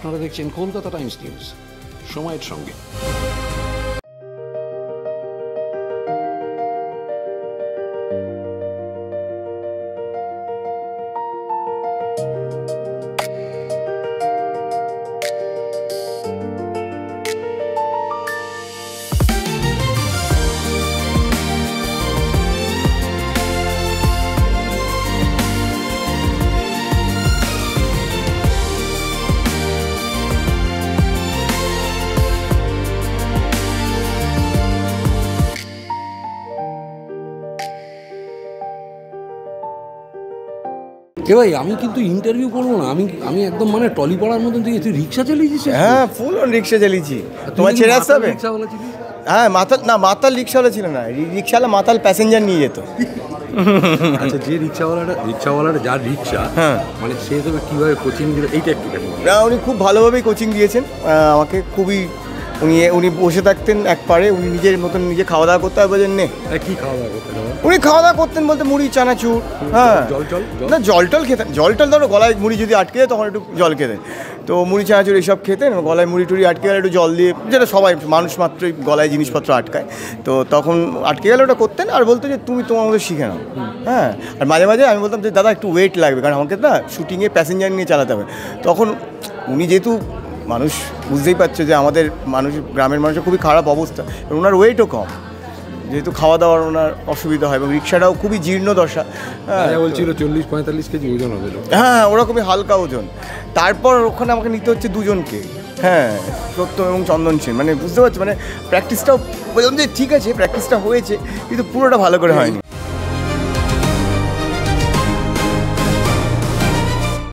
আপনারা দেখছেন Kolkata Times news, সময়ের সঙ্গে। এ ভাই, আমি কিন্তু ইন্টারভিউ করবো না, আমি একদম মানে টলি পড়ার মতন। তুই রিক্সা চালিয়েছিস? হ্যাঁ, ফুল অন রিক্সা চালিয়েছি। তোমার ছেড়ে আসতে হবে? হ্যাঁ, মাতাল রিক্সাওয়ালা ছিল না, রিক্সাওয়ালা মাতাল প্যাসেঞ্জার নিয়ে যেত। আচ্ছা, যে রিক্সাওয়ালাটা যার রিক্সা, হ্যাঁ, মানে সে তবে কীভাবে কোচিং দিল এইটা একটু কেন? না, উনি খুব ভালোভাবেই কোচিং দিয়েছেন আমাকে। খুবই উনি বসে থাকতেন এক পারে, উনি নিজের মতন নিজে খাওয়া দাওয়া করতে হবে, বোঝেন নে। কী খাওয়া দাওয়া করতেন? উনি খাওয়া দাওয়া করতেন বলতে মুড়ি চানাচুর। হ্যাঁ, জল খেতেন। জল ধরো গলায় মুড়ি যদি আটকে যায় তখন একটু জল খেতেন। তো মুড়ি চানাচুর এইসব খেতেন, গলায় মুড়ি টুড়ি আটকে গেলে একটু জল দিয়ে, যেটা সবাই মানুষ মাত্রই গলায় জিনিসপত্র আটকায়, তো তখন আটকে গেলে ওটা করতেন। আর বলতো যে তুমি তোমার মতো শিখে নাও। হ্যাঁ, আর মাঝে মাঝে আমি বলতাম যে দাদা একটু ওয়েট লাগবে, কারণ আমাকে না শুটিংয়ে প্যাসেঞ্জার নিয়ে চালাতে হবে। তখন উনি যেহেতু মানুষ, বুঝতেই পারছো যে আমাদের গ্রামের মানুষের খুবই খারাপ অবস্থা, ওনার ওয়েটও কম, যেহেতু খাওয়া দাওয়ার ওনার অসুবিধা হয়, এবং রিক্সাটাও খুবই জীর্ণ দশা। হ্যাঁ, বলছিল 40-45 কেজি ওজন হবে। হ্যাঁ, ওরকমই হালকা ওজন। তারপর ওখানে আমাকে নিতে হচ্ছে দুজনকে। হ্যাঁ, সত্য এবং চন্দন সেন, মানে বুঝতে পারছো, মানে প্র্যাকটিসটাও বললাম যে ঠিক আছে, প্র্যাকটিসটা হয়েছে কিন্তু পুরোটা ভালো করে হয়নি।